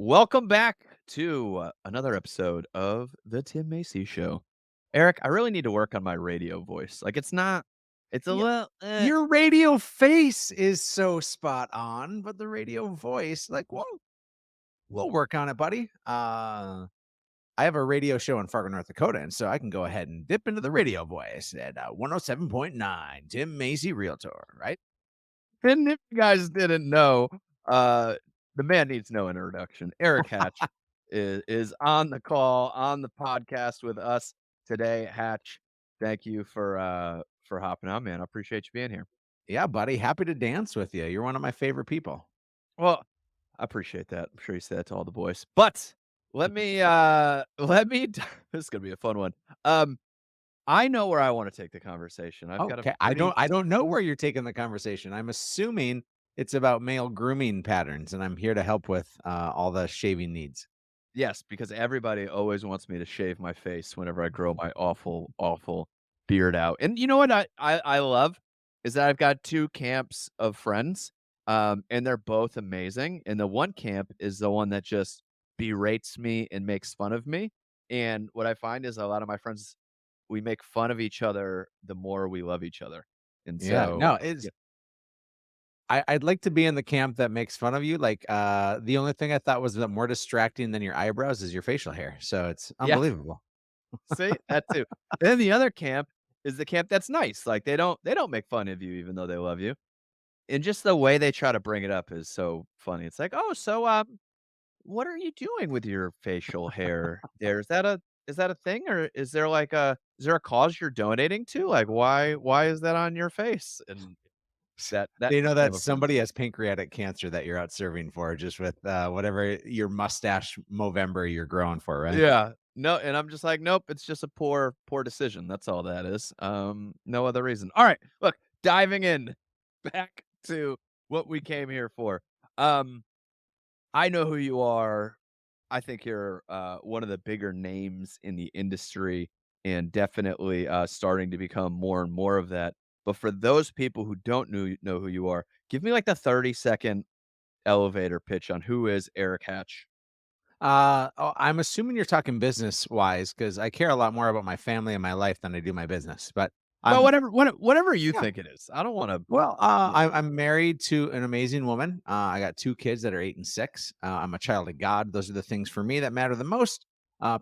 Welcome back to another episode of the Tim Macy Show. Eric, I really need to work on my radio voice. Like, it's a Yeah, little, your radio face is so spot on, but the radio voice, like, we'll work on it, buddy. I have a radio show in Fargo, North Dakota, and so I can go ahead and dip into the radio voice at 107.9, Tim Macy Realtor, right? and if you guys didn't know, uh, the man needs no introduction. Eric Hatch is on the call on the podcast with us today. Hatch, thank you for hopping on, man. I appreciate you being here. Yeah, buddy. Happy to dance with you. You're one of my favorite people. Well, I appreciate that. I'm sure you said that to all the boys. But let me this is gonna be a fun one. Um, I know where I want to take the conversation. I've got a Okay. I pretty don't I don't know where you're taking the conversation. I'm assuming it's about male grooming patterns, and I'm here to help with all the shaving needs. yes, because everybody always wants me to shave my face whenever I grow my awful, awful beard out. And you know what I love is that I've got two camps of friends, and they're both amazing. And the one camp is the one that just berates me and makes fun of me. And what I find is a lot of my friends, we make fun of each other the more we love each other. And Yeah. so, No, I'd like to be in the camp that makes fun of you, like, the only thing I thought was that more distracting than your eyebrows is your facial hair, so it's yeah, unbelievable. see, that too. Then the other camp is the camp that's nice. Like they don't make fun of you even though they love you. And just the way they try to bring it up is so funny. It's like, "Oh, so, what are you doing with your facial hair there? Is that a thing, or is there a cause you're donating to? Like, why is that on your face?" And that They know kind that of a fun somebody has pancreatic cancer that you're out serving for just with, whatever your mustache Movember you're growing for, right? yeah. No, and I'm just like, "Nope, it's just a poor decision. That's all that is. No other reason." Alright, look, diving in back to what we came here for. Um, I know who you are. I think you're, one of the bigger names in the industry and definitely, starting to become more and more of that. But for those people who don't know who you are, give me, like, the 30-second elevator pitch on who is Eric Hatch. I'm assuming you're talking business-wise because I care a lot more about my family and my life than I do my business, but Well, I'm whatever you yeah. think it is. I don't wanna Well, yeah. I'm married to an amazing woman. I got 2 kids that are 8 and 6. I'm a child of God. Those are the things for me that matter the most.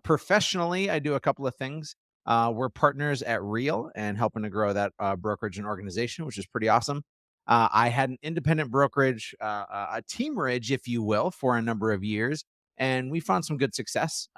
Professionally, I do a couple of things. We're partners at Real and helping to grow that brokerage and organization, which is pretty awesome. I had an independent brokerage, a teamerage, if you will, for a number of years, and we found some good success.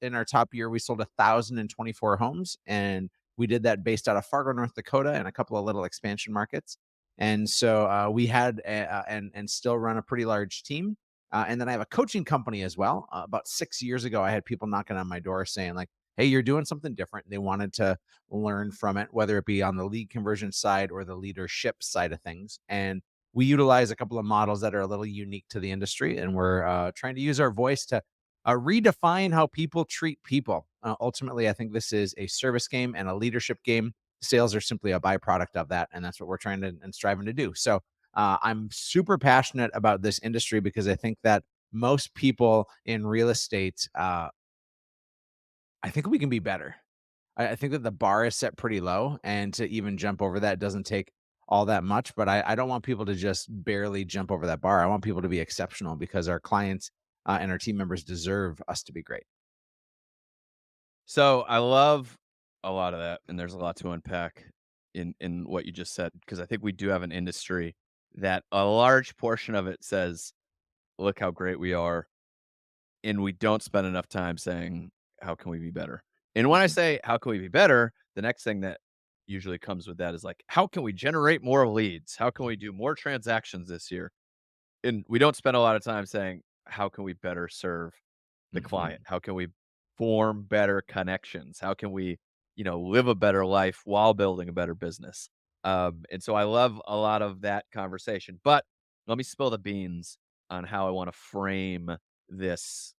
In our top year, we sold 1,024 homes, and we did that based out of Fargo, North Dakota, and a couple of little expansion markets. And so we had and still run a pretty large team. And then I have a coaching company as well. About 6 years ago, I had people knocking on my door saying like, "Hey, you're doing something different." They wanted to learn from it, whether it be on the lead conversion side or the leadership side of things. And we utilize a couple of models that are a little unique to the industry, and we're trying to use our voice to redefine how people treat people. Ultimately, I think this is a service game and a leadership game. Sales are simply a byproduct of that, and that's what we're trying to and striving to do. So I'm super passionate about this industry because I think that most people in real estate, I think we can be better. I think that the bar is set pretty low, and to even jump over that doesn't take all that much. But I don't want people to just barely jump over that bar. I want people to be exceptional because our clients and our team members deserve us to be great. So, I love a lot of that, and there's a lot to unpack in what you just said, because I think we do have an industry that a large portion of it says, "Look how great we are," and we don't spend enough time saying, "How can we be better?" And when I say, "How can we be better?" the next thing that usually comes with that is like, "How can we generate more leads? How can we do more transactions this year?" And we don't spend a lot of time saying, "How can we better serve the client? Mhm. How can we form better connections? How can we, live a better life while building a better business?" And so I love a lot of that conversation. But let me spill the beans on how I want to frame this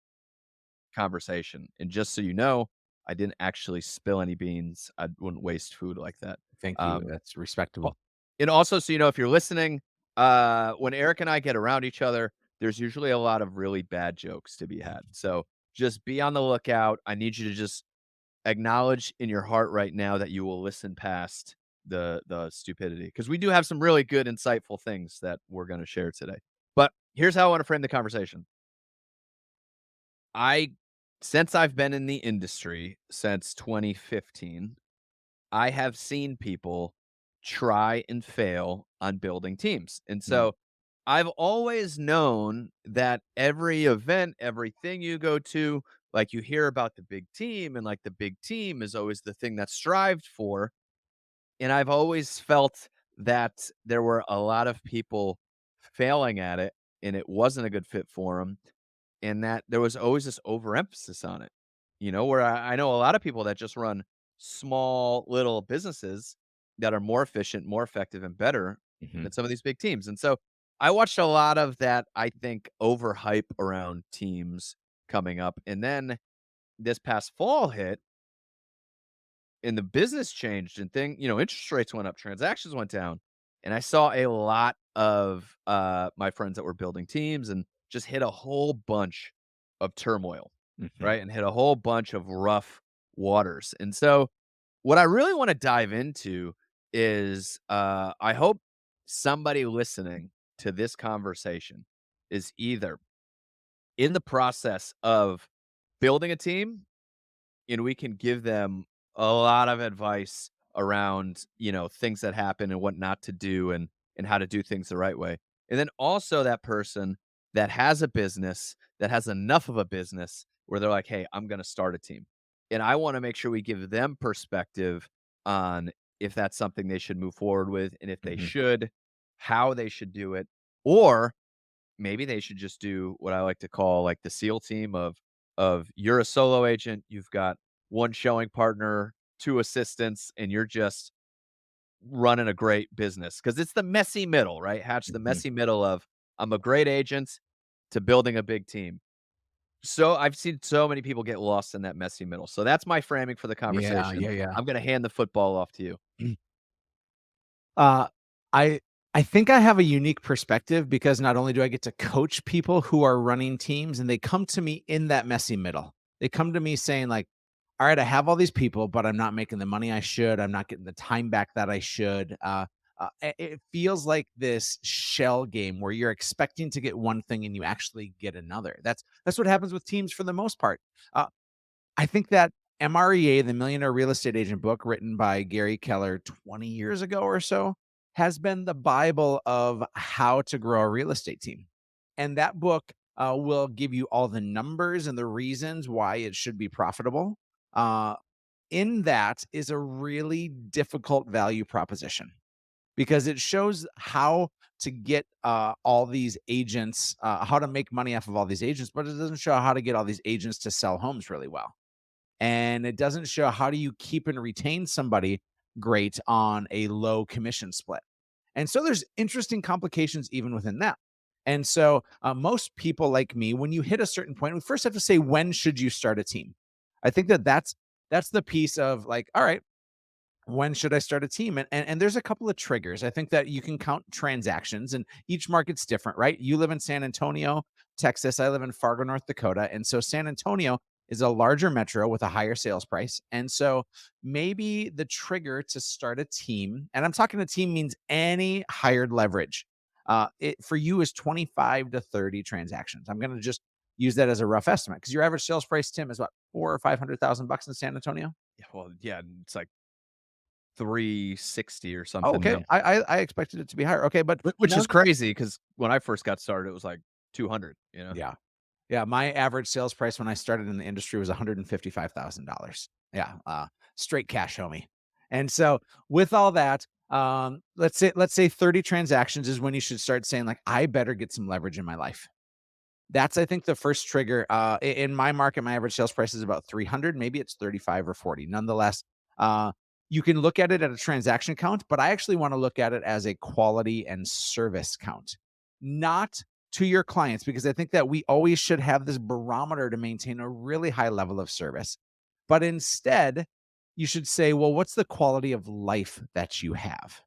conversation. And just so you know, I didn't actually spill any beans. I wouldn't waste food like that. Thank you. Um, That's Al respectable. and also, so you know, if you're listening, when Eric and I get around each other, there's usually a lot of really bad jokes to be had. So just be on the lookout. I need you to just acknowledge in your heart right now that you will listen past the stupidity, because we do have some really good, insightful things that we're going to share today. But here's how I want to frame the conversation. I Since I've been in the industry since 2015, I have seen people try and fail on building teams. And Mm, so I've always known that every event, everything you go to, like you hear about the big team, and like the big team is always the thing that's strived for. And I've always felt that there were a lot of people failing at it and it wasn't a good fit for them, and that there was always this overemphasis on it, where I know a lot of people that just run small little businesses that are more efficient, more effective, and better mhm, than some of these big teams. And so I watched a lot of that, I think, overhype around teams coming up. And then this past fall hit and the business changed and interest rates went up, transactions went down. And I saw a lot of my friends that were building teams and just hit a whole bunch of turmoil, mhm. right? And hit a whole bunch of rough waters. And so what I really want to dive into is I hope somebody listening to this conversation is either in the process of building a team, and we can give them a lot of advice around, things that happen and what not to do, and how to do things the right way. And then also that person that has a business, that has enough of a business where they're like, "Hey, I'm going to start a team." And I want to make sure we give them perspective on if that's something they should move forward with, and if they Mhm. should, how they should do it, or maybe they should just do what I like to call like the SEAL team of you're a solo agent, you've got one showing partner, two assistants, and you're just running a great business. Because it's the messy middle, right? Hatch the Mhm. messy middle of I'm a great agent to building a big team. So I've seen so many people get lost in that messy middle. So that's my framing for the Yeah, conversation. yeah, yeah. I'm gonna hand the football off to you. Uh, I I think I have a unique perspective because not only do I get to coach people who are running teams, and they come to me in that messy middle. They come to me saying like, "All right, I have all these people, but I'm not making the money I should. I'm not getting the time back that I should." It feels like this shell game where you're expecting to get one thing and you actually get another. That's what happens with teams for the most part. Uh, I think that MREA, the Millionaire Real Estate Agent book written by Gary Keller 20 years ago or so, has been the Bible of how to grow a real estate team. And that book will give you all the numbers and the reasons why it should be profitable. Uh, in that is a really difficult value proposition because it shows how to get all these agents, how to make money off of all these agents, but it doesn't show how to get all these agents to sell homes really well, and it doesn't show how do you keep and retain somebody great on a low commission split. And so there's interesting complications even within that. And so most people like me, when you hit a certain point, we first have to say, when should you start a team? I think that that's the piece of like, all right, when should I start a team? And there's a couple of triggers. I think that you can count transactions, and each market's different, right? You live in San Antonio, Texas. I live in Fargo, North Dakota. And so San Antonio is a larger metro with a higher sales price. And so maybe the trigger to start a team, and I'm talking a team means any hired leverage, it for you is 25 to 30 transactions. I'm going to just use that as a rough estimate because your average sales price, Tim, is what, 400,000 or 500,000 bucks in San Antonio? Yeah, well, yeah, it's like 360 or Oh, something okay. now. I expected it to be higher. Okay, but Which is none. crazy because when I first got started, it was like 200. Yeah. Yeah, my average sales price when I started in the industry was $155,000. Yeah, straight cash, homie. And so with all that, let's say 30 transactions is when you should start saying like, I better get some leverage in my life. That's, I think, the first trigger. In my market, my average sales price is about 300. Maybe it's 35 or 40. Nonetheless, uh, you can look at it at a transaction count, but I actually want to look at it as a quality and service count, not to your clients, because I think that we always should have this barometer to maintain a really high level of service. But instead, you should say, well, what's the quality of life that you have?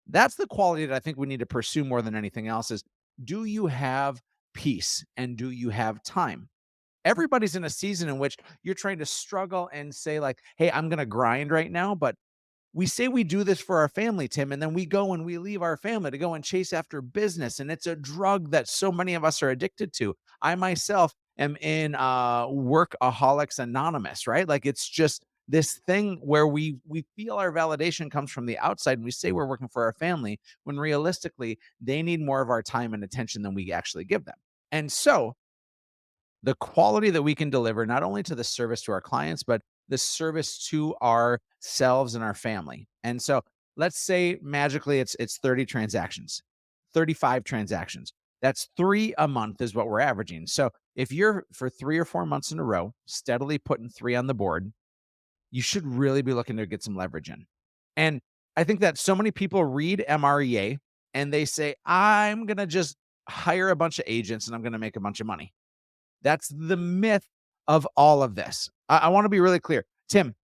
That's the quality that I think we need to pursue more than anything else is, do you have peace and do you have time? Everybody's in a season in which you're trying to struggle and say, like, hey, I'm going to grind right now. But we say we do this for our family, Tim, and then we go and we leave our family to go and chase after business. And it's a drug that so many of us are addicted to. I myself am in Workaholics Anonymous, right? Like it's just this thing where we feel our validation comes from the outside and we say we're working for our family when realistically they need more of our time and attention than we actually give them. And so the quality that we can deliver not only to the service to our clients, but the service to ourselves and our family. And so let's say magically it's 30 transactions, 35 transactions. That's 3 a month is what we're averaging. So if you're for 3 or 4 months in a row steadily putting 3 on the board, you should really be looking to get some leverage in. And I think that so many people read MREA and they say, I'm going to just hire a bunch of agents and I'm going to make a bunch of money. That's the myth of all of this. I want to be really clear. Tim,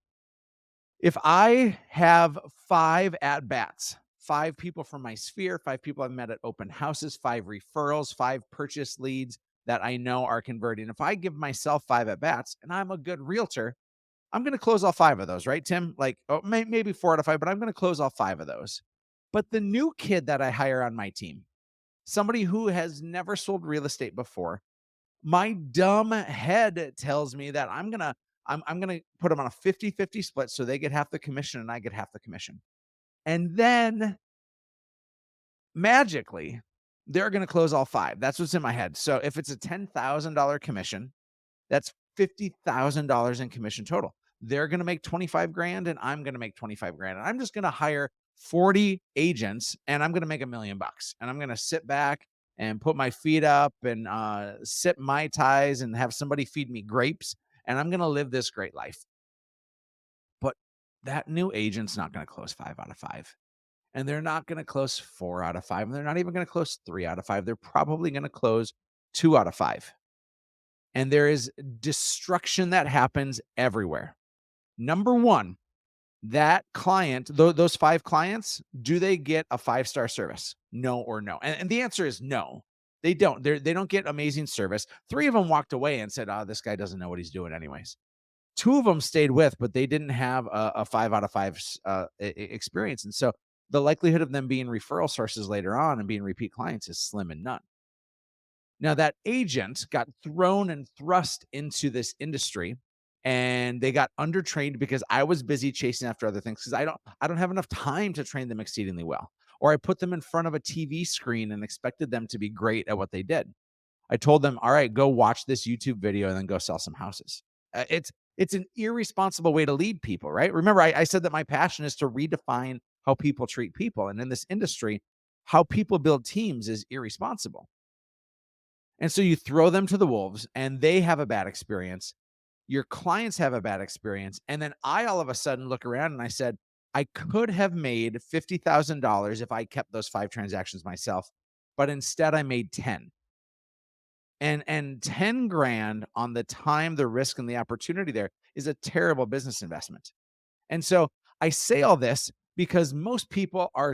if I have 5 at bats, 5 people from my sphere, 5 people I've met at open houses, 5 referrals, 5 purchase leads that I know are converting. If I give myself 5 at bats and I'm a good realtor, I'm going to close all 5 of those, right, Tim? Like, oh, maybe 4 out of 5, but I'm going to close all 5 of those. But the new kid that I hire on my team, somebody who has never sold real estate before, my dumb head tells me that I'm gonna put them on a 50-50 split so they get half the commission and I get half the commission. And then magically, they're gonna close all 5. That's what's in my head. So if it's a $10,000 commission, that's $50,000 in commission total. They're going to make 25 grand and I'm going to make 25 grand. And I'm just going to hire 40 agents and I'm going to make $1 million. And I'm going to sit back and put my feet up and sip Mai Tais and have somebody feed me grapes. And I'm going to live this great life. But that new agent's not going to close 5 out of 5. And they're not going to close 4 out of 5. And they're not even going to close 3 out of 5. They're probably going to close 2 out of 5. And there is destruction that happens everywhere. Number one, that client, those 5 clients, do they get a 5-star service? No or no? And the answer is no. They don't. They don't get amazing service. 3 of them walked away and said, "Oh, this guy doesn't know what he's doing anyways." 2 of them stayed with, but they didn't have a 5 out of 5 experience. And so the likelihood of them being referral sources later on and being repeat clients is slim and none. Now that agent got thrown and thrust into this industry and they got undertrained because I was busy chasing after other things because I don't have enough time to train them exceedingly well. Or I put them in front of a TV screen and expected them to be great at what they did. I told them, "All right, go watch this YouTube video and then go sell some houses." It's an irresponsible way to lead people, right? Remember, I said that my passion is to redefine how people treat people, and in this industry, how people build teams is irresponsible. And so you throw them to the wolves and they have a bad experience. Your clients have a bad experience. And then I all of a sudden look around and I said, I could have made $50,000 if I kept those 5 transactions myself, but instead I made 10. And 10 grand on the time, the risk, and the opportunity there is a terrible business investment. And so I say all this because most people are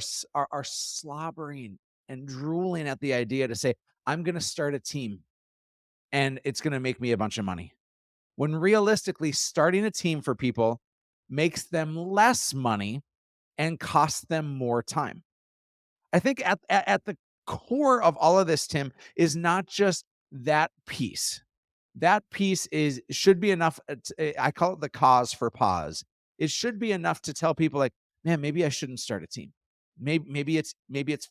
slobbering and drooling at the idea to say, I'm going to start a team and it's going to make me a bunch of money. When realistically, starting a team for people makes them less money and costs them more time. I think at the core of all of this, Tim, is not just that piece. That piece is should be enough. I call it the cause for pause. It should be enough to tell people like, man, maybe I shouldn't start a team. Maybe it's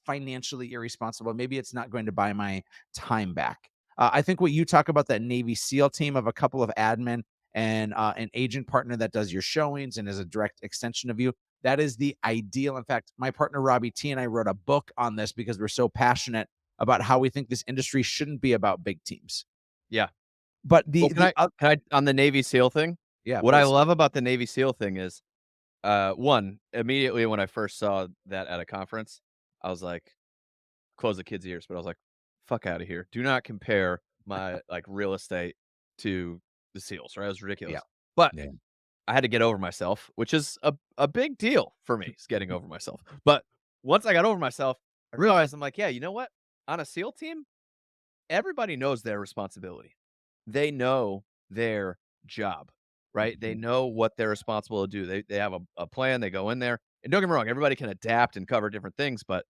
financially irresponsible. Maybe it's not going to buy my time back. I think what you talk about, that Navy SEAL team of a couple of admin and an agent partner that does your showings and is a direct extension of you. That is the ideal. In fact, my partner Robbie T and I wrote a book on this because we're so passionate about how we think this industry shouldn't be about big teams. Yeah. But Well, the can I on the Navy SEAL thing? yeah, What I please. love about the Navy SEAL thing is, 1, immediately when I first saw that at a conference, I was like, close the kids' ears, but I was like, "Fuck out of here. Do not compare my, like, real estate to the SEALs," right? It was Yeah. ridiculous. But Yeah. I had to get over myself, which is a big deal for me, is getting over myself. But once I got over myself, I realized I'm like, "Yeah, you know what? On a SEAL team, everybody knows their responsibility. They know their job, right? They Mhm. know what they're responsible to do. They have a plan, they go in there. And don't get me wrong, everybody can adapt and cover different things, but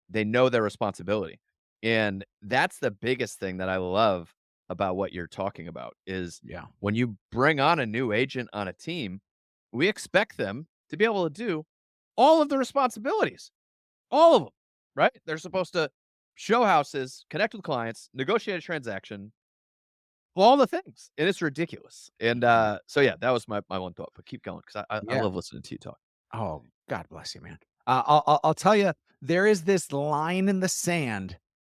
they know their responsibility. And that's the biggest thing that I love about what you're talking about is Yeah. when you bring on a new agent on a team, we expect them to be able to do all of the responsibilities, all of them, right? They're supposed to show houses, connect with clients, negotiate a transaction, all the things. And it's ridiculous. And Mhm. so yeah, that was my one thought. But keep going because I Yeah. love listening to you talk. Oh, God bless you, man. I'll tell you, there is this line in the sand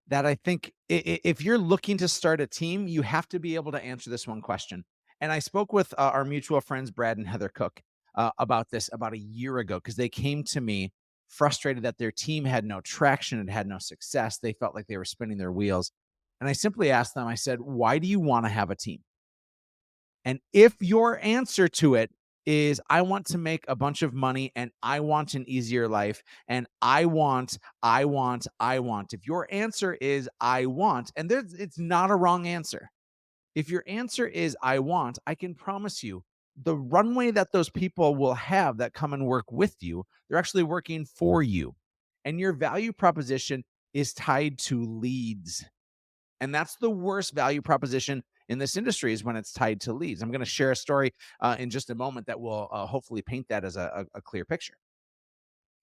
that I think if you're looking to start a team, you have to be able to answer this one question. And I spoke with our mutual friends, Brad and Heather Cook, about this about a year ago because they came to me frustrated that their team had no traction and had no success. They felt like they were spinning their wheels. And I simply asked them, I said, why do you want to have a team? And if your answer to it is, I want to make a bunch of money and I want an easier life and I want. If your answer is, I want, and it's not a wrong answer. If your answer is, I want, I can promise you the runway that those people will have that come and work with you, they're actually working for you. And your value proposition is tied to leads. And that's the worst value proposition in this industry is when it's tied to leads. I'm going to share a story in just a moment that will hopefully paint that as a clear picture.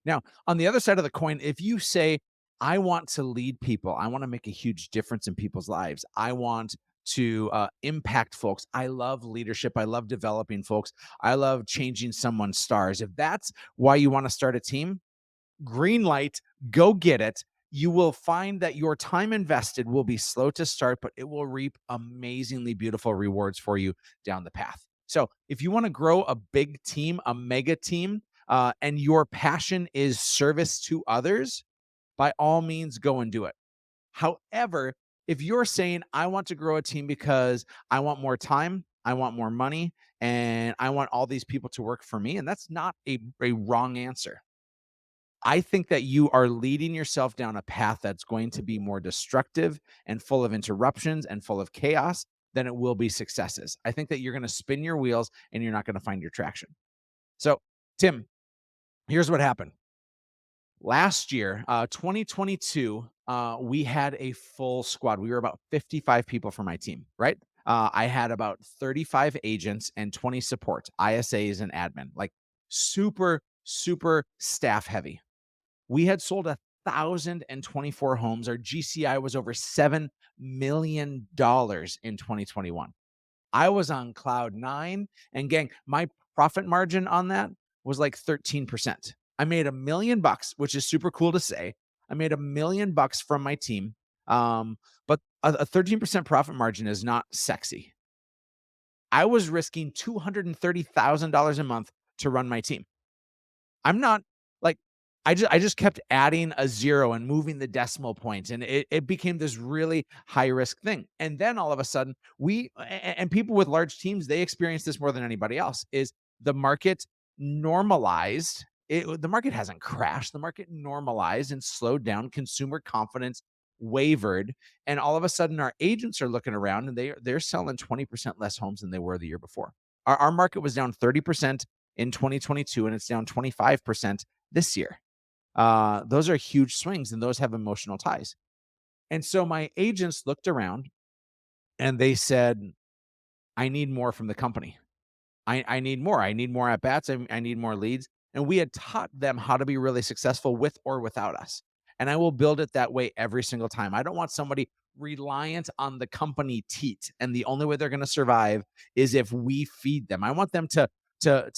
Now, on the other side of the coin, if you say, I want to lead people, I want to make a huge difference in people's lives, I want to impact folks. I love leadership. I love developing folks. I love changing someone's stars. If that's why you want to start a team, green light, go get it. You will find that your time invested will be slow to start, but it will reap amazingly beautiful rewards for you down the path. So, if you want to grow a big team, a mega team, and your passion is service to others, by all means, go and do it. However, if you're saying, I want to grow a team because I want more time, I want more money, and I want all these people to work for me, and that's not a wrong answer. I think that you are leading yourself down a path that's going to be more destructive and full of interruptions and full of chaos than it will be successes. I think that you're going to spin your wheels and you're not going to find your traction. So, Tim, here's what happened. Last year, 2022, we had a full squad. We were about 55 people for my team, right? I had about 35 agents and 20 support, ISAs and admin, like super, super staff heavy. We had sold 1,024 homes. Our GCI was over $7 million in 2021. I was on cloud nine. And gang, my profit margin on that was like 13%. I made $1 million, which is super cool to say. I made $1 million from my team. But a 13% profit margin is not sexy. I was risking $230,000 a month to run my team. I'm not like I just kept adding a 0 and moving the decimal point, and it became this really high risk thing. And then all of a sudden, and people with large teams, they experience this more than anybody else, is the market normalized. The market hasn't crashed. The market normalized and slowed down. Consumer confidence wavered, and all of a sudden, our agents are looking around and they're selling 20% less homes than they were the year before. Our market was down 30% in 2022 and it's down 25% this year. Those are huge swings and those have emotional ties. And so my agents looked around and they said, I need more from the company. I need more. I need more at bats. I need more leads. And we had taught them how to be really successful with or without us. And I will build it that way every single time. I don't want somebody reliant on the company teat. And the only way they're going to survive is if we feed them. I want them to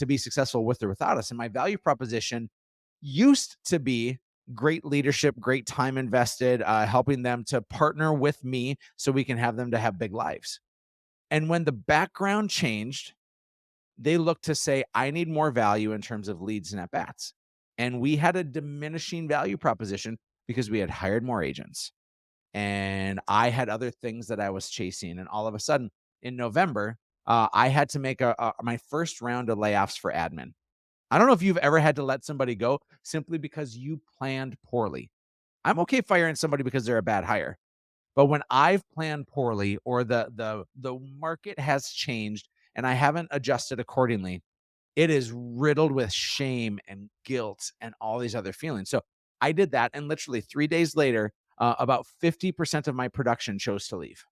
be successful with or without us. And my value proposition used to be great leadership, great time invested, helping them to partner with me so we can have them to have big lives. And when the background changed, they look to say, I need more value in terms of leads and at bats. And we had a diminishing value proposition because we had hired more agents and I had other things that I was chasing. And all of a sudden in November, I had to make my first round of layoffs for admin. I don't know if you've ever had to let somebody go simply because you planned poorly. I'm okay firing somebody because they're a bad hire. But when I've planned poorly or the market has changed and I haven't adjusted accordingly, it is riddled with shame and guilt and all these other feelings. So I did that, and literally 3 days later, about 50% of my production chose to leave.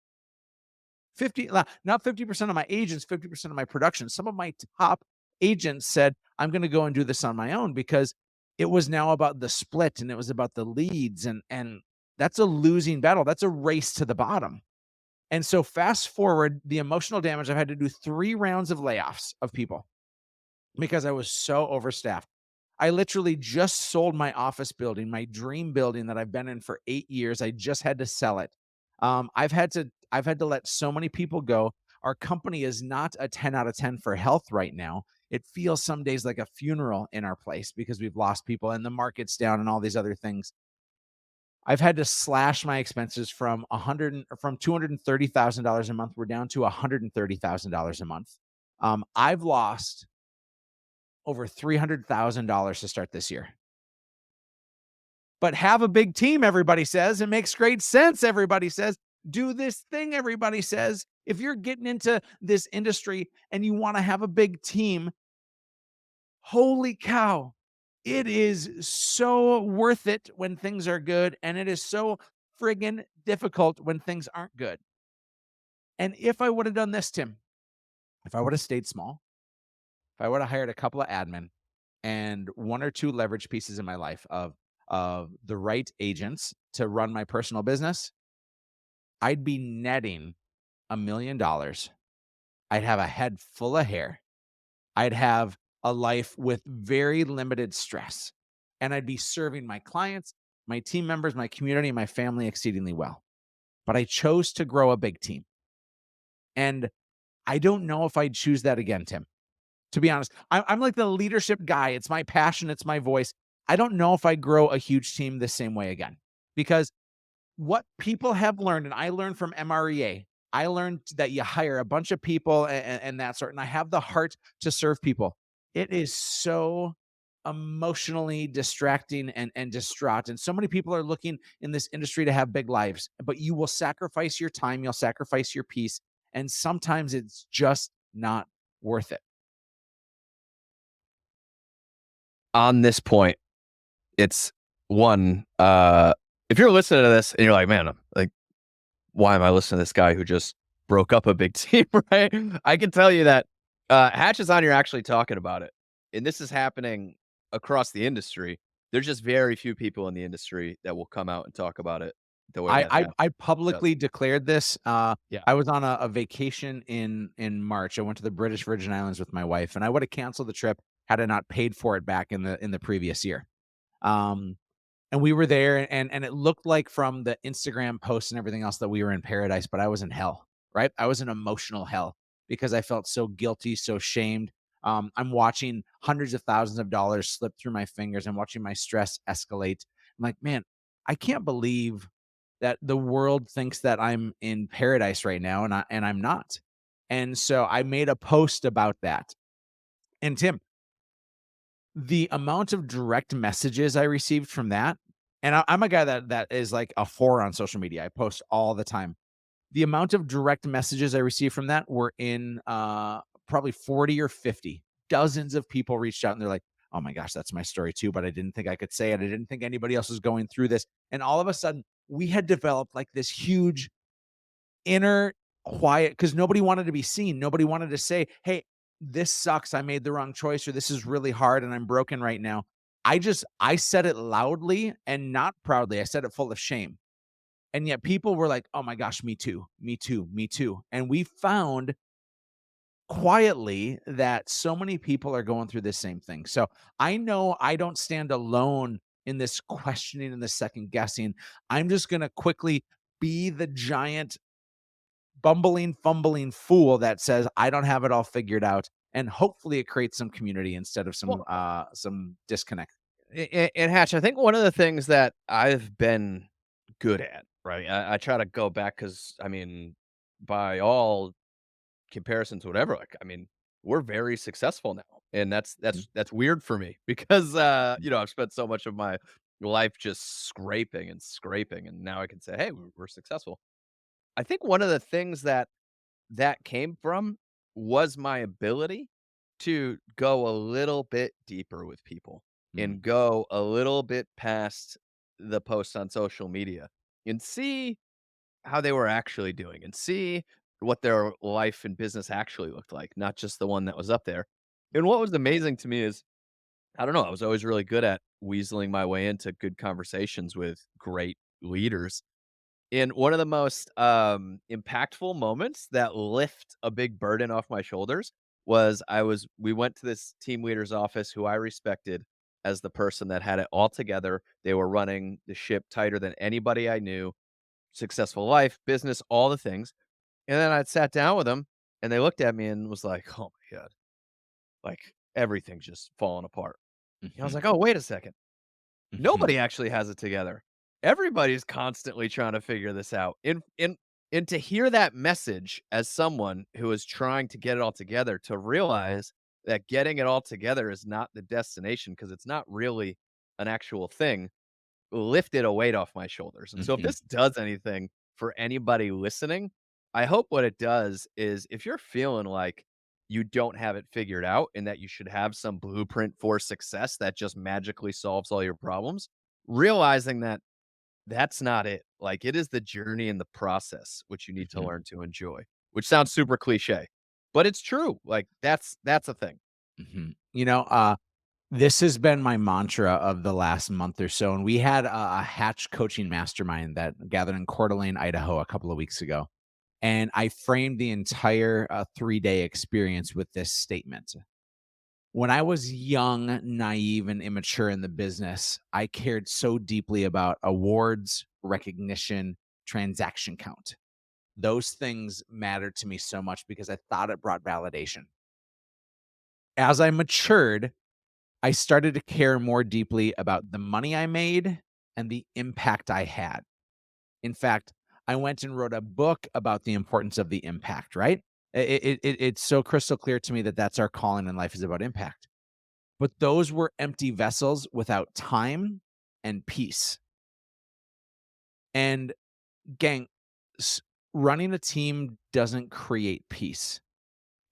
50% of my agents, 50% of my production. Some of my top agents said, "I'm gonna go and do this on my own," because it was now about the split and it was about the leads, and that's a losing battle. That's a race to the bottom. And so fast forward the emotional damage, I've had to do 3 rounds of layoffs of people because I was so overstaffed. I literally just sold my office building, my dream building that I've been in for 8 years. I just had to sell it. I've had to let so many people go. Our company is not a 10 out of 10 for health right now. It feels some days like a funeral in our place because we've lost people and the market's down and all these other things. I've had to slash my expenses from 100 from $230,000 a month. We're down to $130,000 a month. I've lost over $300,000 to start this year. But have a big team, everybody says. It makes great sense, everybody says. Do this thing, everybody says. If you're getting into this industry and you want to have a big team, holy cow, it is so worth it when things are good, and it is so friggin' difficult when things aren't good. And if I would have done this, Tim, if I would have stayed small, if I would have hired a couple of admin and one or two leverage pieces in my life of the right agents to run my personal business, I'd be netting $1 million. I'd have a head full of hair. I'd have a life with very limited stress, and I'd be serving my clients, my team members, my community, and my family exceedingly well. But I chose to grow a big team. And I don't know if I'd choose that again, Tim. To be honest, I'm like the leadership guy. It's my passion, it's my voice. I don't know if I grow a huge team the same way again because what people have learned, and I learned from MREA, I learned that you hire a bunch of people and that sort, and I have the heart to serve people. It is so emotionally distracting and distraught. And so many people are looking in this industry to have big lives, but you will sacrifice your time, you'll sacrifice your peace, and sometimes it's just not worth it. On this point, it's one, if you're listening to this and you're like, "Man, like, why am I listening to this guy who just broke up a big team," right? I can tell you that, Hatch is on here actually talking about it, and this is happening across the industry. There's just very few people in the industry that will come out and talk about it the way I that I Hatch I does. publicly declared this. Yeah. I was on a vacation in March. I went to the British Virgin Islands with my wife, and I would have canceled the trip had I not paid for it back in the previous year. Um, and we were there, and it looked like from the Instagram posts and everything else that we were in paradise, but I was in hell, right? I was in emotional hell because I felt so guilty, so shamed. I'm watching hundreds of thousands of dollars slip through my fingers. I'm watching my stress escalate. I'm like, man, I can't believe that the world thinks that I'm in paradise right now, and I'm not. And so I made a post about that. And Tim, the amount of direct messages I received from that, and I'm a guy that is like a 4 on social media. I post all the time. The amount of direct messages I received from that were in, probably 40 or 50. Dozens of people reached out and they're like, "Oh my gosh, that's my story too, but I didn't think I could say it. I didn't think anybody else was going through this." And all of a sudden, we had developed like this huge inner quiet because nobody wanted to be seen. Nobody wanted to say, "Hey, this sucks. I made the wrong choice," or "This is really hard and I'm broken right now." I said it loudly and not proudly. I said it full of shame. And yet people were like, "Oh my gosh, me too. Me too. Me too." And we found quietly that so many people are going through the same thing. So I know I don't stand alone in this questioning and the second guessing. I'm just going to quickly be the giant bumbling, fumbling fool that says, "I don't have it all figured out." And hopefully it creates some community instead of Well, some disconnect. and Hatch, I think one of the things that I've been good at, right? I try to go back because I mean, by all comparisons, whatever, like, I mean, we're very successful now, and Mm, that's weird for me because, I've spent so much of my life just scraping and scraping, and now I can say, "Hey, we're successful." I think one of the things that came from was my ability to go a little bit deeper with people Mm, and go a little bit past the posts on social media and see how they were actually doing and see what their life and business actually looked like, not just the one that was up there. And what was amazing to me is, I don't know, I was always really good at weaseling my way into good conversations with great leaders. And one of the most impactful moments that lift a big burden off my shoulders was we went to this team leader's office who I respected as the person that had it all together. They were running the ship tighter than anybody I knew, successful life, business, all the things. And then I sat down with them and they looked at me and was like, "Oh my god, like everything's just falling apart." And I was mhm, like, "Oh, wait a second. mhm, Nobody actually has it together. Everybody's constantly trying to figure this out." And to hear that message as someone who is trying to get it all together, to realize that getting it all together is not the destination because it's not really an actual thing, lifted a weight off my shoulders. And so if mhm, this does anything for anybody listening, I hope what it does is, if you're feeling like you don't have it figured out and that you should have some blueprint for success that just magically solves all your problems, realizing that that's not it. Like, it is the journey and the process which you need to mhm, learn to enjoy, which sounds super cliche, but it's true. Like, that's a thing. mhm. This has been my mantra of the last month or so, and we had a Hatch coaching mastermind that gathered in Coeur d'Alene, Idaho, a couple of weeks ago, and I framed the entire 3-day experience with this statement. When I was young, naive, and immature in the business, I cared so deeply about awards, recognition, transaction count. Those things mattered to me so much because I thought it brought validation. As I matured, I started to care more deeply about the money I made and the impact I had. In fact, I went and wrote a book about the importance of the impact, right? It's so crystal clear to me that that's our calling in life, is about impact. But those were empty vessels without time and peace. And gang, s- running a team doesn't create peace.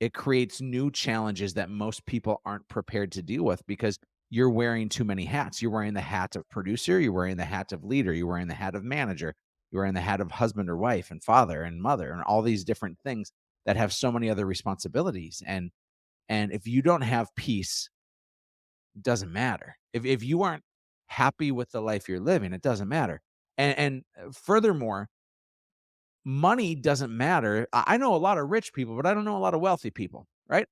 It creates new challenges that most people aren't prepared to deal with because you're wearing too many hats. You're wearing the hat of producer, you're wearing the hat of leader, you're wearing the hat of manager, you're wearing the hat of husband or wife and father and mother and all these different things that have so many other responsibilities. And if you don't have peace, it doesn't matter. If you aren't happy with the life you're living, it doesn't matter. And furthermore, money doesn't matter. I know a lot of rich people, but I don't know a lot of wealthy people, right?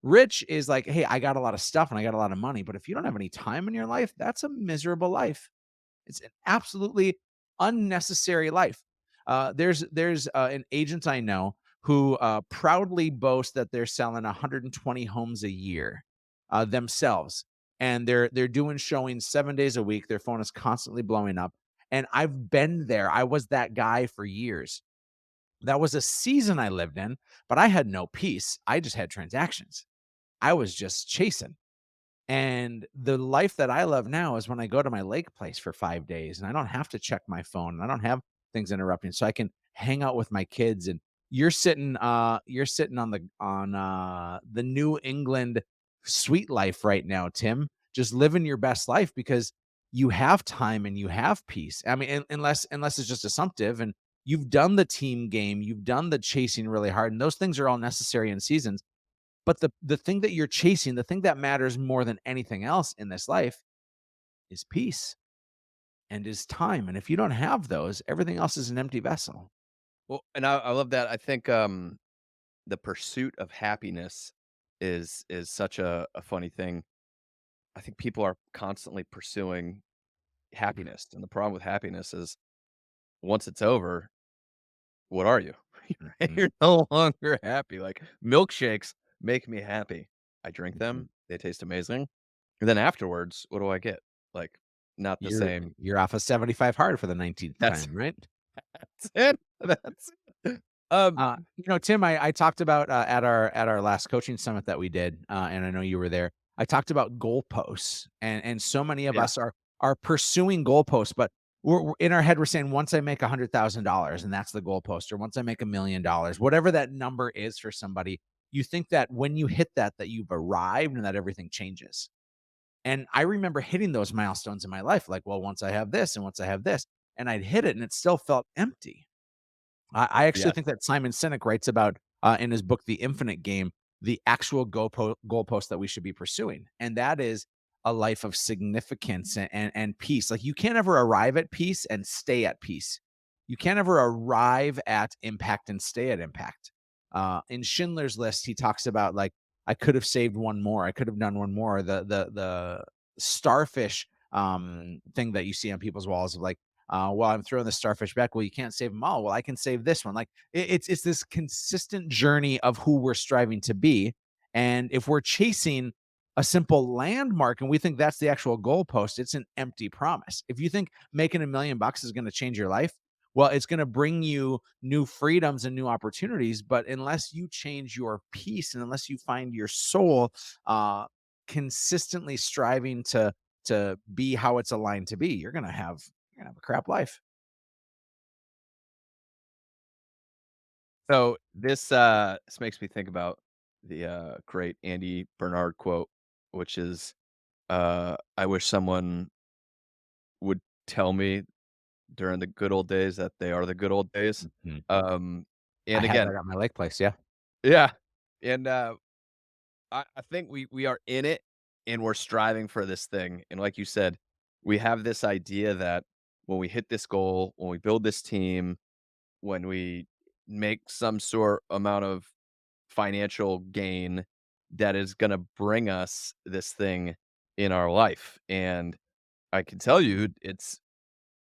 Rich is like, hey, I got a lot of stuff and I got a lot of money, but if you don't have any time in your life, that's a miserable life. It's an absolutely unnecessary life. There's an agent I know who proudly boasts that they're selling 120 homes a year themselves, and they're doing showings 7 days a week. Their phone is constantly blowing up, and I've been there. I was that guy for years. That was a season I lived in, but I had no peace. I just had transactions. I was just chasing. And the life that I love now is when I go to my lake place for 5 days and I don't have to check my phone and I don't have things interrupting, so I can hang out with my kids. And you're sitting on the New England sweet life right now, Tim, just living your best life because you have time and you have peace. I mean, unless it's just assumptive and you've done the team game, you've done the chasing really hard, and those things are all necessary in seasons. But the thing that you're chasing, the thing that matters more than anything else in this life is peace and is time. And if you don't have those, everything else is an empty vessel. Well, and I love that. I think the pursuit of happiness is such a funny thing. I think people are constantly pursuing happiness, and the problem with happiness is once it's over, what are you? Mhm, You're no longer happy. Like, milkshakes make me happy. I drink mhm. them, they taste amazing, and then afterwards, what do I get? Like, not the You're same. you're off of 75 hard for the 19th That's time, right? that's it. That's it. Um, Tim, I talked about at our last coaching summit that we did, and I know you were there. I talked about goalposts, and so many of yeah. us are pursuing goalposts. But we're in our head, we're saying, once I make $100,000 and that's the goalpost, or once I make $1 million, whatever that number is for somebody, you think that when you hit that, that you've arrived and that everything changes. And I remember hitting those milestones in my life, like, well, once I have this and once I have this, and I'd hit it and it still felt empty. I actually Yes. think that Simon Sinek writes about in his book, The Infinite Game, the actual goalpost that we should be pursuing. And that is a life of significance and peace. Like, you can't ever arrive at peace and stay at peace. You can't ever arrive at impact and stay at impact. In Schindler's List, he talks about, like, I could have saved one more. I could have done one more. The starfish thing that you see on people's walls of, like, well, I'm throwing the starfish back. Well, you can't save them all. Well, I can save this one. Like, it's this consistent journey of who we're striving to be. And if we're chasing a simple landmark and we think that's the actual goalpost, it's an empty promise. If you think making $1 million is going to change your life, well, it's going to bring you new freedoms and new opportunities. But unless you change your peace and unless you find your soul consistently striving to be how it's aligned to be, you're gonna have a crap life. So this makes me think about the great Andy Bernard quote, which is I wish someone would tell me during the good old days that they are the good old days. Mhm. Um, I and have again, that at my lake place, yeah. yeah, and I think we are in it and we're striving for this thing. And like you said, we have this idea that when we hit this goal, when we build this team, when we make some sort amount of financial gain, that is going to bring us this thing in our life. And I can tell you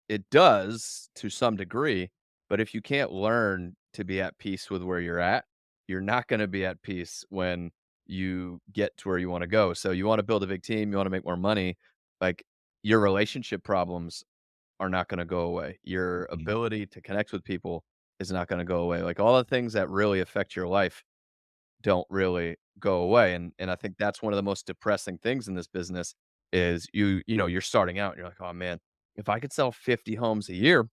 it does to some degree, but if you can't learn to be at peace with where you're at, you're not gonna be at peace when you get to where you wanna go. So you wanna build a big team, you wanna make more money, like, your relationship problems are not gonna go away. Your Mhm. ability to connect with people is not gonna go away. Like, all the things that really affect your life don't really go away, and I think that's one of the most depressing things in this business is you're starting out and you're like, "Oh, man, if I could sell 50 homes a year,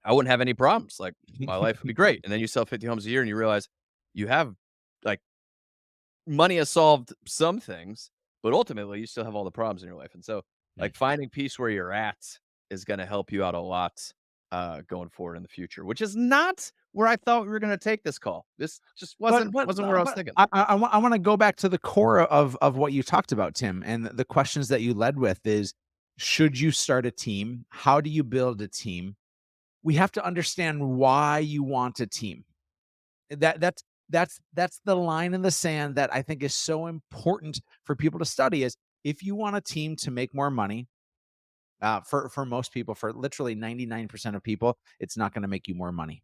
I wouldn't have any problems, like, my life would be great," and then you sell 50 homes a year and you realize you have like, money has solved some things, but ultimately you still have all the problems in your life, and so, like, Mhm. finding peace where you're at is gonna help you out a lot, going forward in the future, which is not where I thought we were gonna take this call. This just But but wasn't where I uh, was but thinking. I wanna go back to the core of what you talked about, Tim, and the questions that you led with is, should you start a team? How do you build a team? We have to understand why you want a team. That's the line in the sand that I think is so important for people to study is, if you want a team to make more money, for most people, for literally 99% of people, it's not going to make you more money.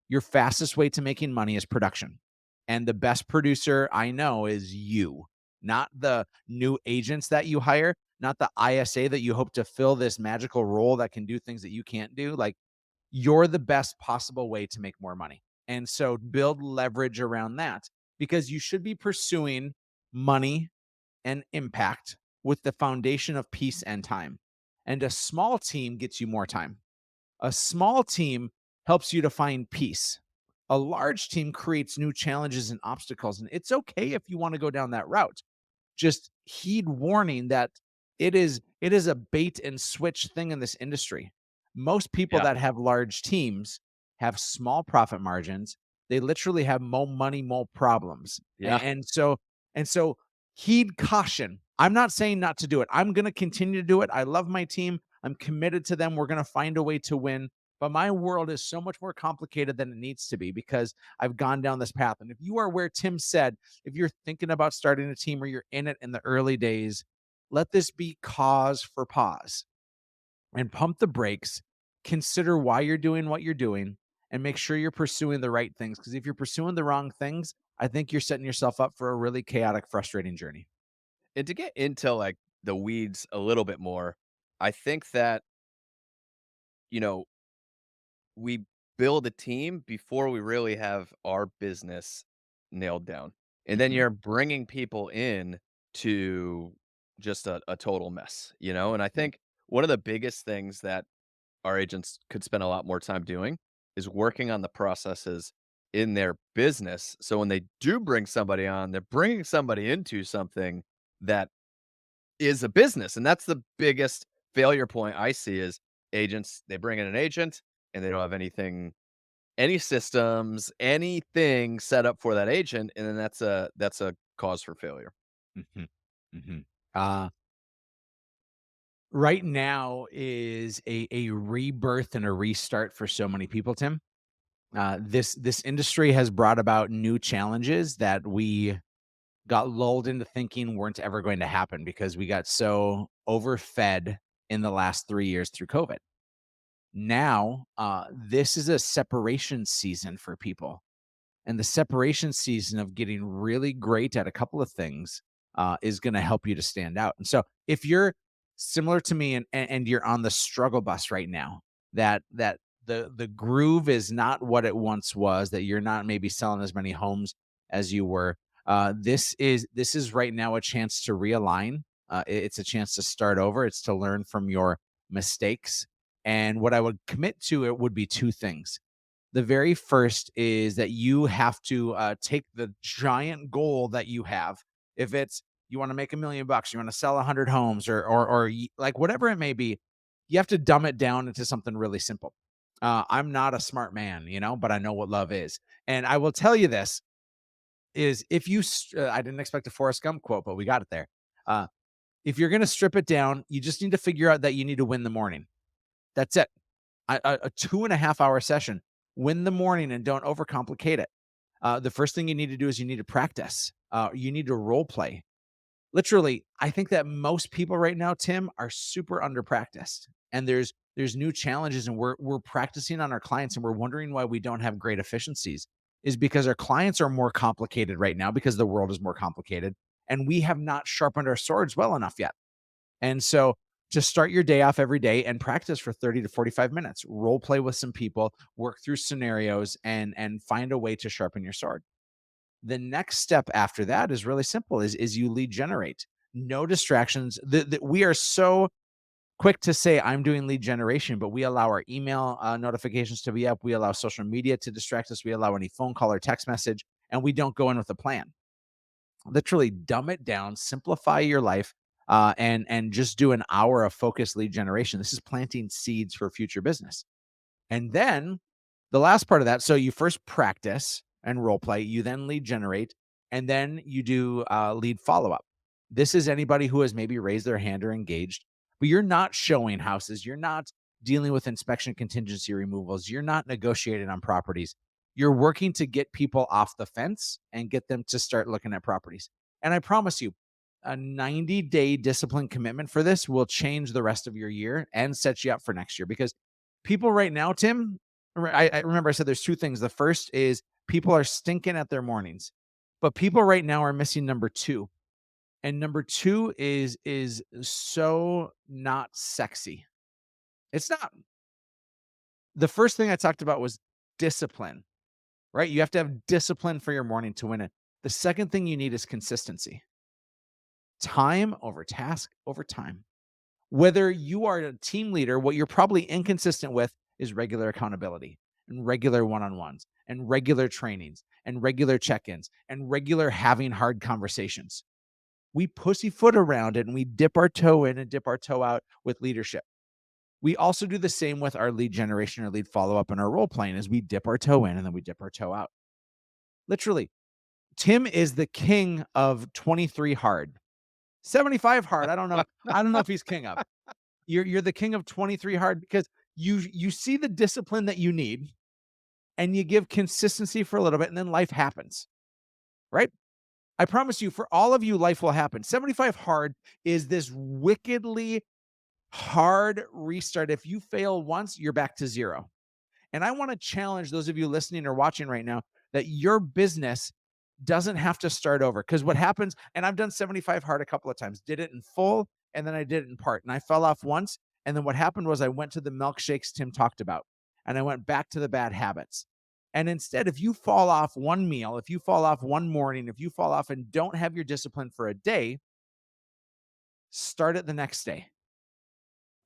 Your fastest way to making money is production. And the best producer I know is you, not the new agents that you hire, not the ISA that you hope to fill this magical role that can do things that you can't do. Like, you're the best possible way to make more money. And so build leverage around that, because you should be pursuing money and impact with the foundation of peace and time. And a small team gets you more time. A small team helps you to find peace. A large team creates new challenges and obstacles. And it's okay if you want to go down that route. Just heed warning that it is a bait and switch thing in this industry. Most people Yeah, that have large teams have small profit margins. They literally have more money, more problems. yeah. And so heed caution. I'm not saying not to do it. I'm going to continue to do it. I love my team. I'm committed to them. We're going to find a way to win. But my world is so much more complicated than it needs to be because I've gone down this path. And if you are where Tim said, if you're thinking about starting a team or you're in it in the early days, let this be cause for pause and pump the brakes. Consider why you're doing what you're doing and make sure you're pursuing the right things. Because if you're pursuing the wrong things, I think you're setting yourself up for a really chaotic, frustrating journey. And to get into, like, the weeds a little bit more, I think that, you know, we build a team before we really have our business nailed down. And then Mhm. you're bringing people in to just a total mess, you know? And I Mhm. think one of the biggest things that our agents could spend a lot more time doing is working on the processes in their business. So when they do bring somebody on, they're bringing somebody into something that is a business. And that's the biggest failure point I see is agents, they bring in an agent and they don't have any systems, anything set up for that agent. And then that's a cause for failure. Mhm, mhm. Uh, right now is a rebirth and a restart for so many people, Tim. This industry has brought about new challenges that we got lulled into thinking weren't ever going to happen because we got so overfed in the last 3 years through COVID. Now, this is a separation season for people, and the separation season of getting really great at a couple of things is going to help you to stand out. And so, if you're similar to me and you're on the struggle bus right now, that the groove is not what it once was, that you're not maybe selling as many homes as you were. This is right now a chance to realign. It's a chance to start over. It's to learn from your mistakes. And what I would commit to it would be two things. The very first is that you have to take the giant goal that you have. If it's you want to make $1 million, you want to sell 100 homes, like whatever it may be, you have to dumb it down into something really simple. I'm not a smart man, but I know what love is, and I will tell you this: is if I didn't expect a Forrest Gump quote, but we got it there. Uh, if you're going to strip it down, you just need to figure out that you need to win the morning. That's it. A 2.5 hour session. Win the morning and don't overcomplicate it. The first thing you need to do is you need to practice. You need to role play. Literally, I think that most people right now, Tim, are super under practiced, and there's new challenges, and we're practicing on our clients, and we're wondering why we don't have great efficiencies. Is because our clients are more complicated right now because the world is more complicated, and we have not sharpened our swords well enough yet. And so just start your day off every day and practice for 30 to 45 minutes. Role play with some people, work through scenarios and find a way to sharpen your sword. The next step after that is really simple is you lead generate. No distractions. We are so quick to say I'm doing lead generation, but we allow our email notifications to be up. We allow social media to distract us. We allow any phone call or text message, and we don't go in with a plan. Literally dumb it down, simplify your life, and just do an hour of focused lead generation. This is planting seeds for future business. And then the last part of that, so you first practice and role play, you then lead generate, and then you do lead follow up. This is anybody who has maybe raised their hand or engaged, but you're not showing houses, you're not dealing with inspection contingency removals, you're not negotiating on properties. You're working to get people off the fence and get them to start looking at properties. And I promise you, a 90-day discipline commitment for this will change the rest of your year and set you up for next year because people right now, Tim, I remember I said there's two things. The first is people are stinking at their mornings, but people right now are missing number two. And number two is so not sexy. It's not. The first thing I talked about was discipline, right? You have to have discipline for your morning to win it. The second thing you need is consistency. Time over task over time. Whether you are a team leader, what you're probably inconsistent with is regular accountability and regular one-on-ones and regular trainings and regular check-ins and regular having hard conversations. We pussyfoot around it and we dip our toe in and dip our toe out with leadership. We also do the same with our lead generation or lead follow-up and our role playing as we dip our toe in and then we dip our toe out. Literally, Tim is the king of 23 hard. 75 hard. I don't know. I don't know if he's king of. You're the king of 23 hard because you see the discipline that you need and you give consistency for a little bit and then life happens, right? I promise you, for all of you, life will happen. 75 hard is this wickedly hard restart. If you fail once, you're back to zero. And I want to challenge those of you listening or watching right now that your business doesn't have to start over. Because what happens, and I've done 75 hard a couple of times, did it in full, and then I did it in part. And I fell off once. And then what happened was I went to the milkshakes Tim talked about, and I went back to the bad habits. And instead, if you fall off one meal, if you fall off one morning, if you fall off and don't have your discipline for a day, start it the next day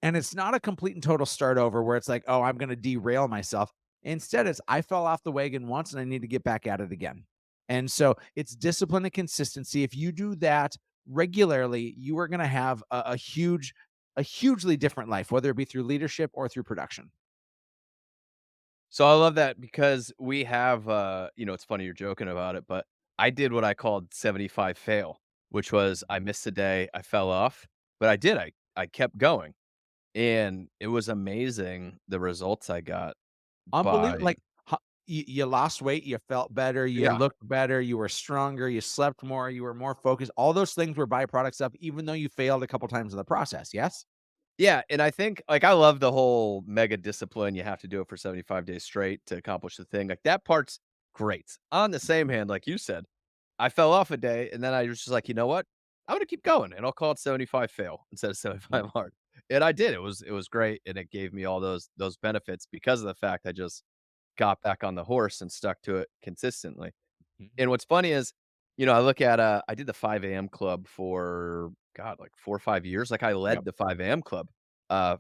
And it's not a complete and total start over where it's like, "Oh, I'm gonna derail myself." Instead, it's, "I fell off the wagon once and I need to get back at it again." And so it's discipline and consistency. If you do that regularly, you are gonna have a hugely different life, whether it be through leadership or through production. So I love that because we have, it's funny you're joking about it, but I did what I called 75 fail, which was I missed a day, I fell off, but I did. I kept going, and it was amazing the results I got Unbelievable, by like, ho you lost weight, you felt better, you yeah. looked better, you were stronger, you slept more, you were more focused. All those things were byproducts of even though you failed a couple times in the process, yes? Yeah, and I think, like, I love the whole mega discipline, you have to do it for 75 days straight to accomplish the thing, like, that part's great. On the same hand, like you said, I fell off a day, and then I was just like, "You know what? I'm gonna keep going, and I'll call it 75 fail instead of Mhm, 75 hard." And I did, it was great, and it gave me all those benefits because of the fact I just got back on the horse and stuck to it consistently. mhm. And what's funny is, I look at, I did the 5 AM club for, God, like 4 or 5 years, like, I led Yep, the 5 AM club,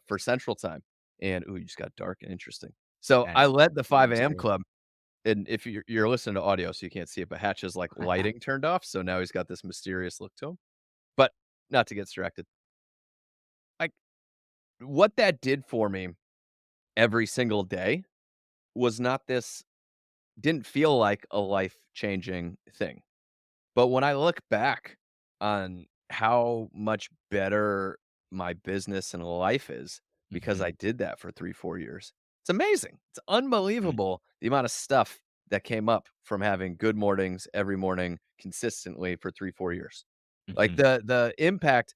for Central Time, and ooh, you just got dark and interesting. So, and I led the you 5 just AM do. club, and if you're listening to audio, so you can't see it, but Hatch's, like, lighting turned off, so now he's got this mysterious look to him. But not to get distracted, like, what that did for me every single day was not this didn't feel like a life-changing thing. But when I look back on how much better my business and life is because Mhm, I did that for 3, 4 years, it's amazing. It's mhm, unbelievable the amount of stuff that came up from having good mornings every morning consistently for 3, 4 years. Like, mhm. the impact,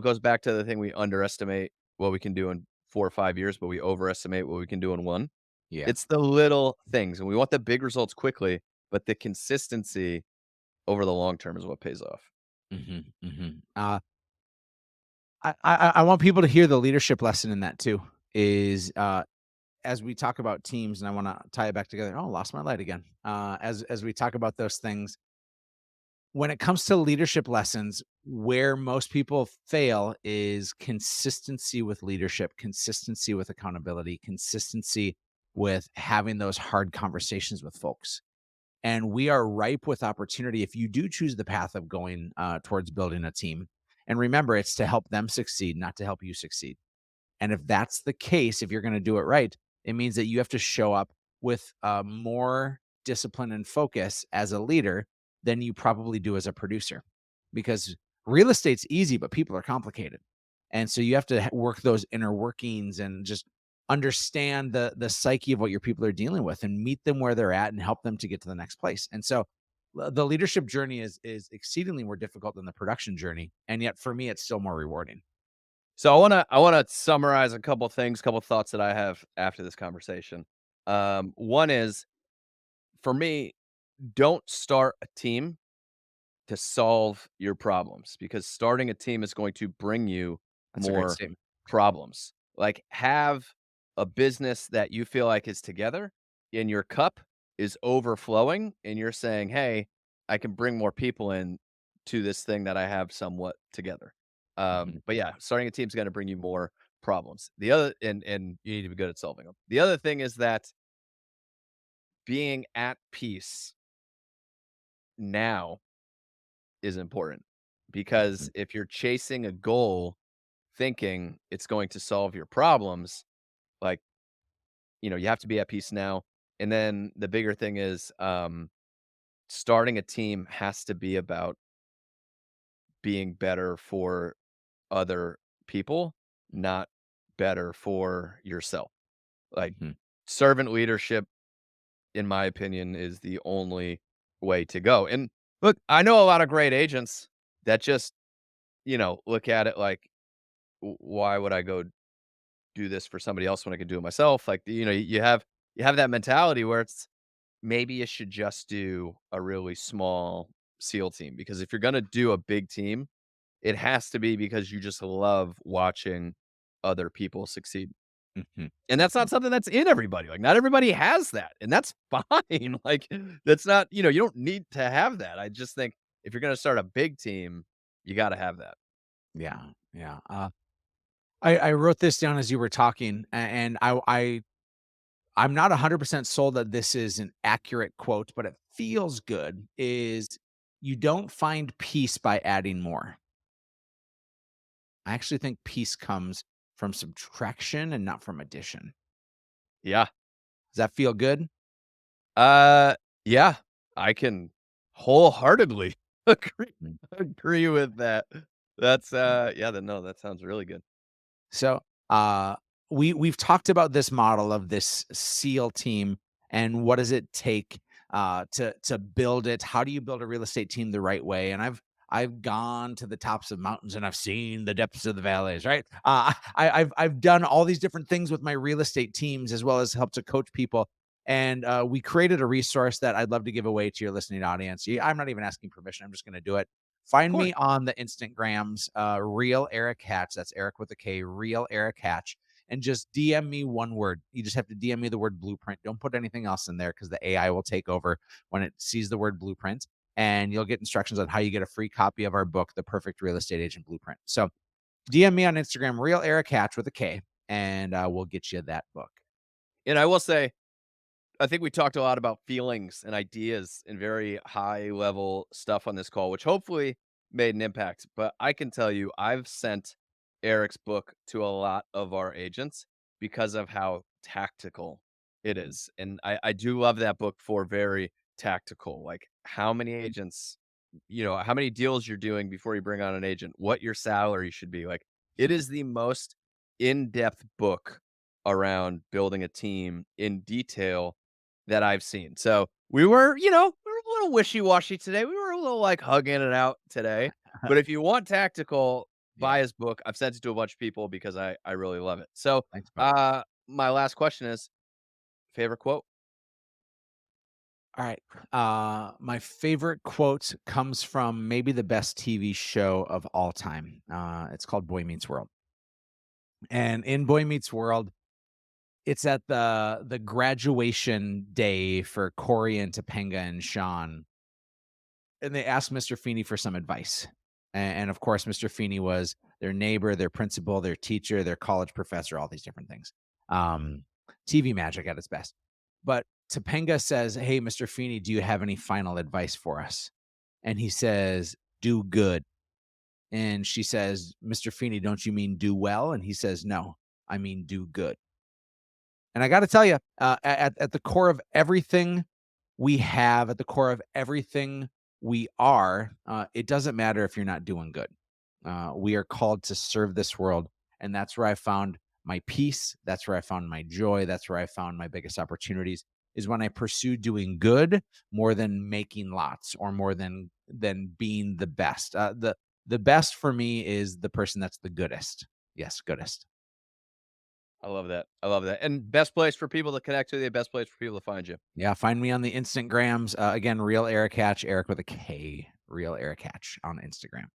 goes back to the thing we underestimate what we can do in 4 or 5 years, but we overestimate what we can do in 1. Yeah. It's the little things, and we want the big results quickly, but the consistency over the long term is what pays off. Mhm, mhm. I want people to hear the leadership lesson in that too, is, as we talk about teams, and I wanna tie it back together. Oh, lost my light again. As we talk about those things, when it comes to leadership lessons, where most people fail is consistency with leadership, consistency with accountability, consistency with having those hard conversations with folks. And we are ripe with opportunity if you do choose the path of going towards building a team. And remember, it's to help them succeed, not to help you succeed. And if that's the case, if you're going to do it right, it means that you have to show up with more discipline and focus as a leader than you probably do as a producer. Because real estate's easy, but people are complicated. And so you have to work those inner workings and just understand the psyche of what your people are dealing with and meet them where they're at and help them to get to the next place. And so the leadership journey is exceedingly more difficult than the production journey. And yet for me, it's still more rewarding. So I wanna summarize a couple things, couple thoughts that I have after this conversation. One is, for me, don't start a team to solve your problems because starting a team is going to bring you That's a great more statement. problems. Like, have a business that you feel like is together and your cup is overflowing and you're saying, "Hey, I can bring more people in to this thing that I have somewhat together." Mhm. But yeah, starting a team is going to bring you more problems. The other and you need to be good at solving them. The other thing is that being at peace now is important because Mhm. if you're chasing a goal thinking it's going to solve your problems, like, you have to be at peace now. And then the bigger thing is, starting a team has to be about being better for other people, not better for yourself. Like, Mhm. servant leadership, in my opinion, is the only way to go. And look, I know a lot of great agents that just, look at it like, Why would I go do this for somebody else when I could do it myself?" Like, you have that mentality where it's maybe you should just do a really small SEAL team because if you're gonna do a big team, it has to be because you just love watching other people succeed. Mhm. And that's not Mhm. something that's in everybody. Like, not everybody has that, and that's fine. Like, that's not, you don't need to have that. I just think if you're gonna start a big team, you gotta have that. Yeah, yeah. I wrote this down as you were talking, and I'm not 100% sold that this is an accurate quote, but it feels good, is you don't find peace by adding more. I actually think peace comes from subtraction and not from addition. Yeah. Does that feel good? Uh, yeah, I can wholeheartedly agree Mm, agree with that. That's, yeah. yeah, no, that sounds really good. So, we've talked about this model of this SEAL team and what does it take to build it? How do you build a real estate team the right way? And I've gone to the tops of mountains and I've seen the depths of the valleys, right? I've done all these different things with my real estate teams as well as help to coach people. And we created a resource that I'd love to give away to your listening audience. I'm not even asking permission. I'm just going to do it. Of Find course. me on the Instagrams, real Eric Hatch. That's Eric with a K, real Eric Hatch, and just DM me one word. You just have to DM me the word blueprint. Don't put anything else in there because the AI will take over when it sees the word blueprint, and you'll get instructions on how you get a free copy of our book, The Perfect Real Estate Agent Blueprint. So DM me on Instagram, real Eric Hatch with a K, and we'll get you that book. And I will say, I think we talked a lot about feelings and ideas and very high level stuff on this call, which hopefully made an impact. But I can tell you, I've sent Eric's book to a lot of our agents because of how tactical it is. And I do love that book for very tactical, like how many agents, how many deals you're doing before you bring on an agent, what your salary should be. Like it is the most in depth book around building a team in detail that I've seen. So we were a little wishy-washy today. We were a little like hugging it out today. But if you want tactical, Yeah, buy his book. I've sent it to a bunch of people because I really love it. So thanks, buddy. my last question is favorite quote? All right. My favorite quote comes from maybe the best TV show of all time. It's called Boy Meets World. And in Boy Meets World, it's at the graduation day for Corey and Topanga and Sean, and they asked Mr. Feeney for some advice. And of course, Mr. Feeney was their neighbor, their principal, their teacher, their college professor, all these different things. Um, TV magic at its best. But Topanga says, "Hey, Mr. Feeney, do you have any final advice for us?" And he says, "Do good." And she says, "Mr. Feeney, don't you mean do well?" And he says, "No, I mean do good." And I got to tell you, at the core of everything we have, at the core of everything we are, it doesn't matter if you're not doing good. We are called to serve this world, and that's where I found my peace. That's where I found my joy. That's where I found my biggest opportunities. Is when I pursue doing good more than making lots or more than being the best. The best for me is the person that's the goodest. Yes, goodest. I love that. I love that. And best place for people to connect with you, best place for people to find you. Yeah, find me on the Instagrams. Again, real Eric Hatch, Eric with a K, real Eric Hatch on Instagram.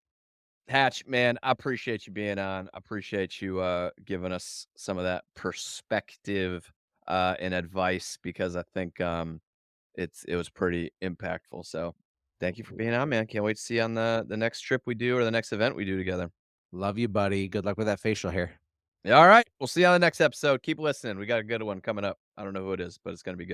Hatch, man, I appreciate you being on. I appreciate you giving us some of that perspective and advice because I think it was pretty impactful. So thank you for being on, man. Can't wait to see you on the next trip we do or the next event we do together. Love you, buddy. Good luck with that facial hair. Yeah, all right. We'll see you on the next episode. Keep listening. We got a good one coming up. I don't know who it is, but it's gonna be good.